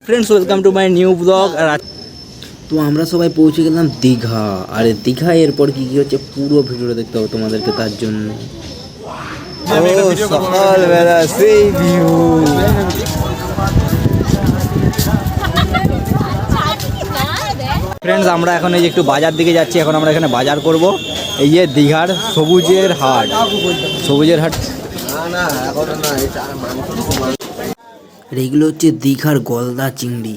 Friends welcome to my new blog. তো আমরা সবাই পৌঁছে গেলাম দীঘা। আর দীঘা এরপর কি কি হচ্ছে পুরো ভিডিওটা দেখতে হবে তোমাদেরকে, তার জন্য সকালবেলা সেই ভিউ। ফ্রেন্ডস আমরা এখন এই যে একটু বাজার দিকে যাচ্ছি, এখন আমরা এখানে বাজার করব। এই যে দীঘার সবুজের হাট, সবুজের হাট আর এইগুলো হচ্ছে দীঘার গলদা চিংড়ি।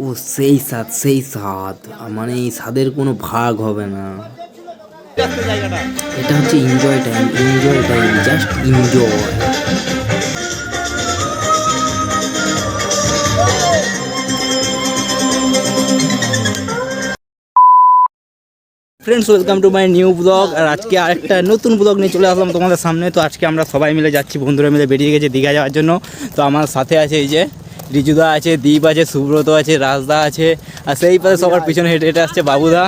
ও সেই স্বাদ, সেই স্বাদ, মানে এই স্বাদের কোনো ভাগ হবে না। এটা হচ্ছে enjoy time, enjoy time, just enjoy. Friends welcome to my new blog. আর আজকে আরেকটা নতুন ব্লগ নিয়ে চলে আসলাম তোমাদের সামনে। তো আজকে আমরা সবাই মিলে যাচ্ছি, বন্ধুরা মিলে বেরিয়ে গেছে দীঘা যাওয়ার জন্য। তো আমার সাথে আছে এই যে রিজুদা আছে, দীপ আছে, সুব্রত আছে, রাজদা আছে, আর সেই পাশে সবার পিছনে হেঁটে হেঁটে আসছে বাবুদা।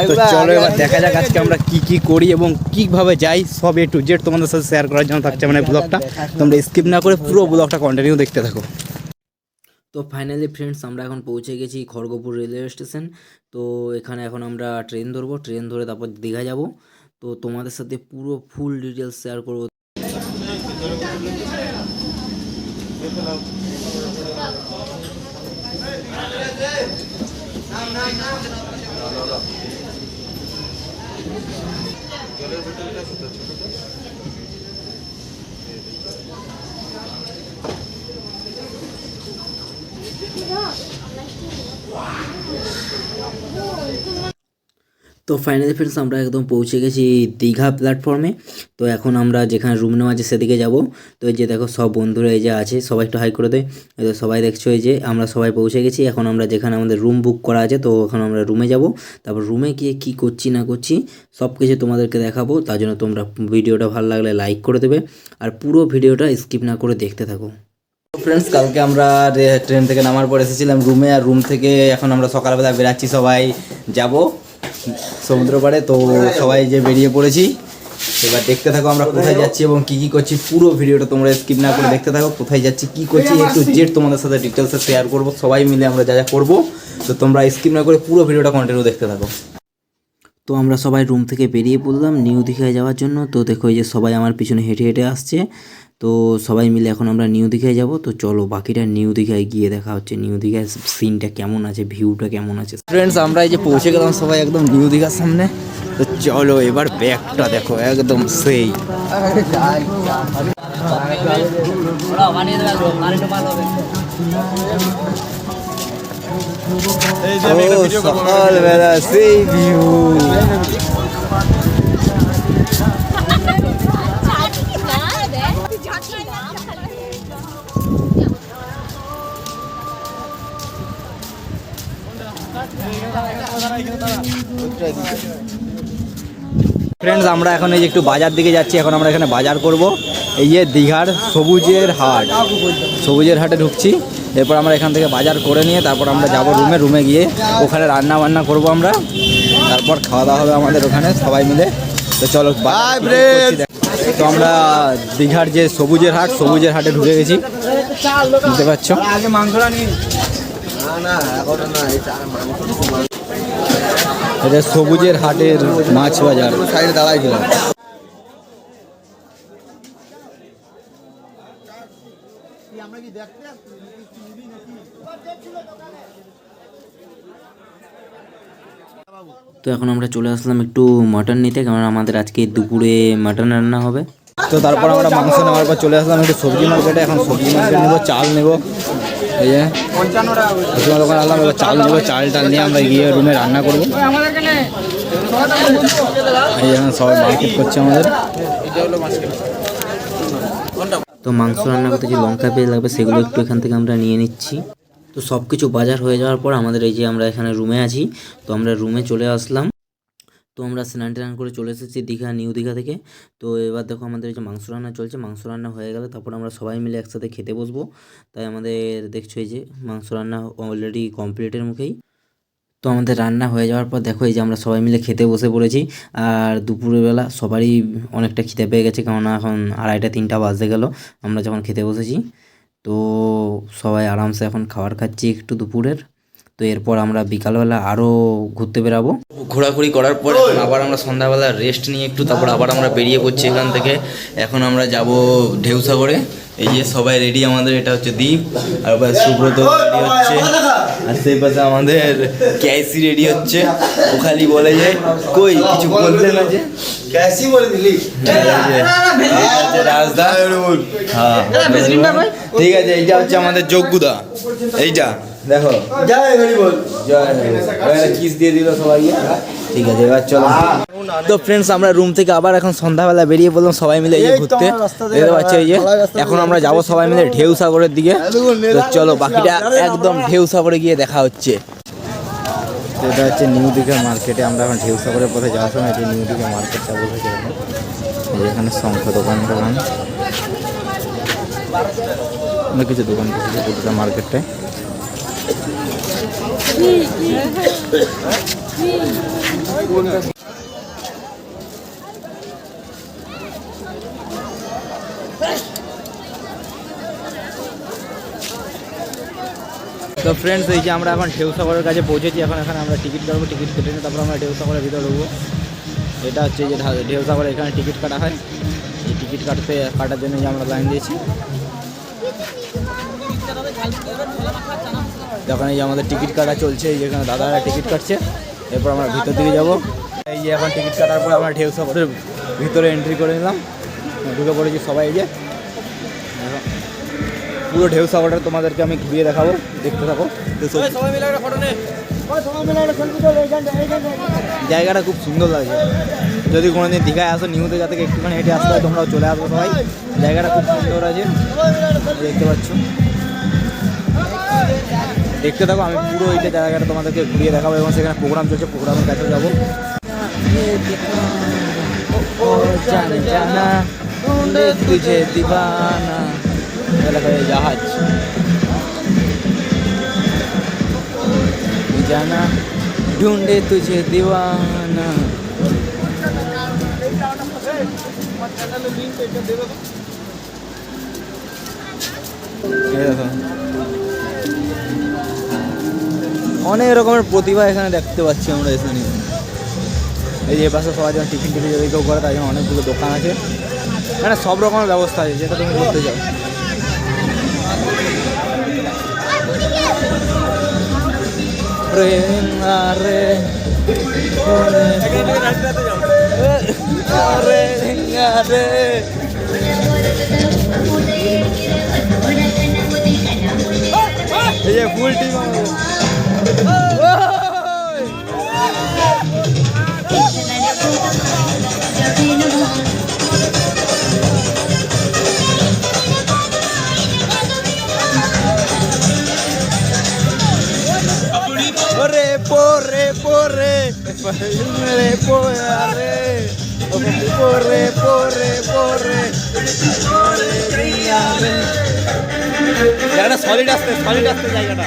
তো চলো এবার দেখা যাক আজকে আমরা কি কি করি এবং কীভাবে যাই, সব A to Z তোমাদের সাথে শেয়ার করার জন্য থাকছে মানে ব্লগটা। তোমরা স্কিপ না করে পুরো ব্লগটা কন্টিনিউ দেখতে থাকো। তো ফাইনালি ফ্রেন্ডস আমরা এখন পৌঁছে গেছি খড়গপুর রেলওয়ে স্টেশন। তো এখানে এখন আমরা ট্রেন ধরবো, ট্রেন ধরে তারপর দীঘা যাব। তো তোমাদের সাথে পুরো ফুল ডিটেলস শেয়ার করবো। তো ফাইনালি ফ্রেন্ডস আমরা একদম পৌঁছে গেছি দীঘা প্ল্যাটফর্মে। তো এখন আমরা যেখানে রুম নেওয়া আছে সেদিকে যাব। তো এই যে দেখো সব বন্ধুরা এই যে আছে, সবাই একটু হাই করে দেয়। এই তো সবাই দেখছো, এই যে আমরা সবাই পৌঁছে গেছি। এখন আমরা যেখানে আমাদের রুম বুক করা আছে, তো এখন আমরা রুমে যাব। তারপর রুমে গিয়ে কী করছি না করছি সব কিছু তোমাদেরকে দেখাবো। তার জন্য তোমরা ভিডিওটা ভালো লাগলে লাইক করে দেবে আর পুরো ভিডিওটা স্কিপ না করে দেখতে থাকো। ফ্রেন্ডস কালকে আমরা ট্রেন থেকে নামার পর এসেছিলাম রুমে, আর রুম থেকে এখন আমরা সকালবেলা বেরাচ্ছি, সবাই যাব সমুদ্র পাড়ে। তো সবাই যে বেরিয়ে পড়েছি, এবার দেখতে থাকো আমরা কোথায় যাচ্ছি এবং কী কী করছি। পুরো ভিডিওটা তোমরা স্কিপ না করে দেখতে থাকো। কোথায় যাচ্ছি, কী করছি, A to Z তোমাদের সাথে ডিটেলসে শেয়ার করবো, সবাই মিলে আমরা যা যা করবো। তো তোমরা স্কিপ না করে পুরো ভিডিওটা কন্টিনিউ দেখতে থাকো। তো আমরা সবাই রুম থেকে বেরিয়ে পড়লাম নিউ দীঘায় যাওয়ার জন্য। তো দেখো এই যে সবাই আমার পিছনে হেঁটে হেঁটে আসছে। তো সবাই মিলে এখন আমরা নিউ দীঘায় যাব। তো চলো বাকিটা নিউ দীঘায় গিয়ে দেখা হচ্ছে, নিউ দীঘায় সিনটা কেমন আছে, ভিউটা কেমন আছে। ফ্রেন্ডস আমরা এই যে পৌঁছে গেলাম সবাই একদম নিউ দীঘার সামনে। তো চলো এবার ব্যাগটা দেখো একদম সেই। সকালবেলা সেই ভিউ। ফ্রেন্ডস আমরা এখন এই যে একটু বাজার দিকে যাচ্ছি, এখন আমরা এখানে বাজার করব। এই যে দীঘার সবুজের হাট, সবুজের হাটে ঢুকছি। এরপর আমরা এখান থেকে বাজার করে নিয়ে তারপর আমরা যাব রুমে, রুমে গিয়ে ওখানে রান্না বান্না করব আমরা। তারপর খাওয়া দাওয়া হবে আমাদের ওখানে সবাই মিলে। তো চলো তো আমরা দীঘার যে সবুজের হাট, সবুজের হাটে ঢুকে গেছি, বুঝতে পারছো। এটা সবুজের হাটের মাছ বাজার, সাইডে দাঁড়াইছিলাম। তো এখন আমরা চলে আসলাম একটু মাটন নিতে, কারণ আমাদের আজকে দুপুরে মাটন রান্না হবে। তো তারপর আমরা মাংস নেওয়ার পর চলে আসলাম একটু সবজি মার্কেটে। এখন সবজি মার্কেট নেবো, চাল নেবো। এই যে দোকান আসলাম, এবার চাল নেবো। চালটা নিয়ে আমরা গিয়ে রুমে রান্না করবো। এই এখন সবাই মার্কেট করছে আমাদের। তো মাংস রান্না করতে যে লঙ্কা পেঁয়াজ লাগবে সেগুলো একটু এখান থেকে আমরা নিয়ে নিচ্ছি। তো সব কিছু বাজার হয়ে যাওয়ার পর আমাদের এই যে আমরা এখানে রুমে আছি, তো আমরা রুমে চলে আসলাম। তো আমরা স্নান টান করে চলে এসেছি দীঘা, নিউ দীঘা থেকে। তো এবার দেখো আমাদের এই যে মাংস রান্না চলছে, মাংস রান্না হয়ে গেলে তারপর আমরা সবাই মিলে একসাথে খেতে বসবো। তাই আমাদের দেখছো এই যে মাংস রান্না অলরেডি কমপ্লিটের মুখেই। তো আমাদের রান্না হয়ে যাওয়ার পর দেখো এই যে আমরা সবাই মিলে খেতে বসে পড়েছি। আর দুপুরবেলা সবারই অনেকটা খিদে পেয়ে গেছে, কেননা এখন 2:30-3টা বাজতে গেল আমরা যখন খেতে বসেছি। তো সবাই আরামসে এখন খাবার খাচ্ছি একটু দুপুরের। তো এরপর আমরা বিকালবেলা আরও ঘুরতে বেরাবো। ঘোরাঘুরি করার পর এখন আবার আমরা সন্ধ্যাবেলা রেস্ট নিয়ে একটু তারপর আবার আমরা বেরিয়ে পড়ছি এখান থেকে। এখন আমরা যাব ঢেউসাগরে। এই যে সবাই রেডি আমাদের, এটা হচ্ছে দীপ, আর সুব্রত রেডি হচ্ছে, আর সেই পাশে আমাদের ক্যাসি রেডি হচ্ছে। ও খালি বলে যে কই কিছু বলতে না, যে कैसी बोल दिली রাজদা। হ্যাঁ ঠিক আছে, এইটা হচ্ছে আমাদের যজ্ঞদা। এইটা দেখো जय हरि बोल কিস দিয়ে দিল সবাইকে। ঠিক আছে, এবার চলো। তো ফ্রেন্ডস, আমরা রুম থেকে আবার এখন সন্ধ্যাবেলা বেরিয়ে পড়লাম সবাই মিলে এই যে ঘুরতে। দেখতে পাচ্ছ এই যে এখন আমরা যাব সবাই মিলে ঢেউসাগরের দিকে। তো চলো বাকিটা একদম ঢেউসাগরে গিয়ে দেখা হচ্ছে। তো এটা হচ্ছে নিউ দীঘা মার্কেটে। আমরা এখন ঢেউসাগরের পথে যাওয়ার সময় যে নিউ দীঘা মার্কেটটা বসেছে এখানে শঙ্খ দোকান টোকান অনেক কিছু দোকান বসেছে দীঘা মার্কেটটায়। তো ফ্রেন্ডস, এই যে আমরা এখন ঢেউসাগরের কাছে পৌঁছেছি। এখন এখানে আমরা টিকিট কাটবো, টিকিট কেটে নিয়ে তারপর আমরা ঢেউসাগরের ভিতরে ঢুকবো। এটা হচ্ছে যে ঢেউসাগরে এখানে টিকিট কাটা হয়। এই টিকিট কাটার জন্য যে আমরা লাইন দিয়েছি। এখন এই যে আমাদের টিকিট কাটা চলছে, এই যেখানে দাদারা টিকিট কাটছে। এরপর আমরা ভিতর দিকে যাব। এই যে এখন টিকিট কাটার পর আমরা ঢেউসাগরের ভিতরে এন্ট্রি করে নিলাম, ঢুকে পড়েছি সবাই। এই যে পুরো ঢেউসাগরটা তোমাদেরকে আমি ঘুরিয়ে দেখাবো, দেখতে থাকো। জায়গাটা খুব সুন্দর লাগছে। যদি কোনোদিন দীঘায় আসো নিউ দীঘা থেকে একটুখানি হেঁটে আসতে হয়, তোমরাও চলে আসবো সবাই। জায়গাটা খুব সুন্দর আছে, দেখতে পাচ্ছ। দেখতে থাকো, আমি পুরো এইটা জায়গাটা তোমাদেরকে ঘুরিয়ে দেখাবো এবং সেখানে প্রোগ্রাম চলছে, প্রোগ্রামের কাছে যাবো। তুঝে দিবানা জাহাজ জানা ঢুন্ডে তুঝে দিওয়ানা। অনেক রকমের প্রতিভা এখানে দেখতে পাচ্ছি আমরা এখানে। এই যে পাশে সবাই যখন টিফিন যদি কেউ করে তাই জন্য অনেকগুলো দোকান আছে, মানে সব রকমের ব্যবস্থা আছে যেটা তুমি করতে চাও। এই যে full team Porre, porre, porre, porre, porre, porre, porre, জায়গাটা সলিড আসতে জায়গাটা।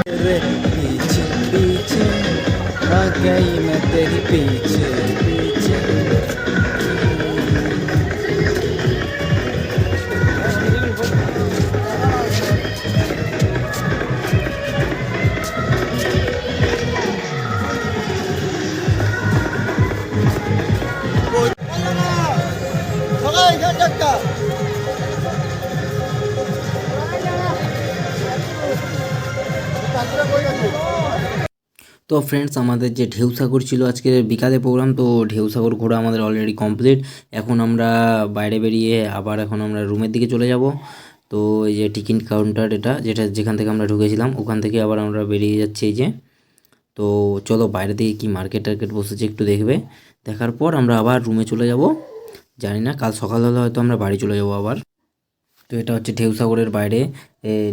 तेरे पीछे पीछे आ गई मैं तेरी पीछे पीछे। সবাই তো ফ্রেন্ডস আমাদের যে ঢেউসাগর ছিল আজকের বিকালে প্রোগ্রাম, তো ঢেউসাগর ঘোরা আমাদের অলরেডি কমপ্লিট। এখন আমরা বাইরে বেরিয়ে আবার এখন আমরা রুমের দিকে চলে যাব। তো এই যে টিকিট কাউন্টার এটা, যেখান থেকে আমরা ঢুকেছিলাম ওখান থেকে আবার আমরা বেরিয়ে যাচ্ছি এই যে। তো চলো বাইরে থেকে কি মার্কেট টার্কেট বসেছে একটু দেখবে, দেখার পর আমরা আবার রুমে চলে যাব। জানি না কাল সকাল হলে হয়তো আমরা বাড়ি চলে যাব আবার। তো এটা হচ্ছে ঢেউসাগরের বাইরে,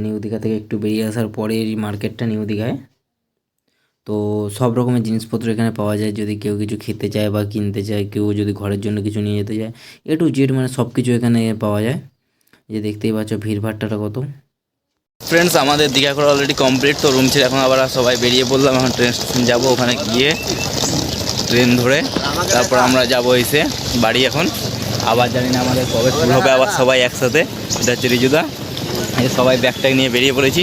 নিউ দীঘা থেকে একটু বেরিয়ে আসার পরে এই মার্কেটটা নিউ দীঘায়। তো সব রকমের জিনিসপত্র এখানে পাওয়া যায়, যদি কেউ কিছু খেতে চায় বা কিনতে চায়, কেউ যদি ঘরের জন্য কিছু নিয়ে যেতে চায়, এ টু জেড মানে সব কিছু এখানে পাওয়া যায়। যে দেখতেই পাচ্ছ ভিড়ভাট্টাটা কত। ফ্রেন্ডস আমাদের দীঘা ঘোরা অলরেডি কমপ্লিট। তো রুম ছিল, এখন আবার সবাই বেরিয়ে পড়লাম। এখন ট্রেন স্টেশন যাবো, ওখানে গিয়ে ট্রেন ধরে তারপর আমরা যাবো এসে বাড়ি। এখন আবার জানি না আমাদের কবে শুরু হবে আবার সবাই একসাথে। এটা হচ্ছে রিজুদা, এই সবাই ব্যাগ ট্যাগ নিয়ে বেরিয়ে পড়েছি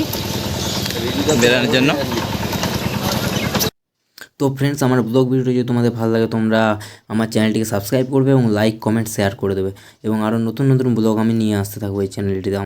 বেরোনোর জন্য। তো ফ্রেন্ডস আমার ব্লগ ভিডিও যদি তোমাদের ভালো লাগে তোমরা আমার চ্যানেলটিকে সাবস্ক্রাইব করবে এবং লাইক কমেন্ট শেয়ার করে দেবে, এবং আরও নতুন নতুন ব্লগ আমি নিয়ে আসতে থাকবো এই চ্যানেলটিতে।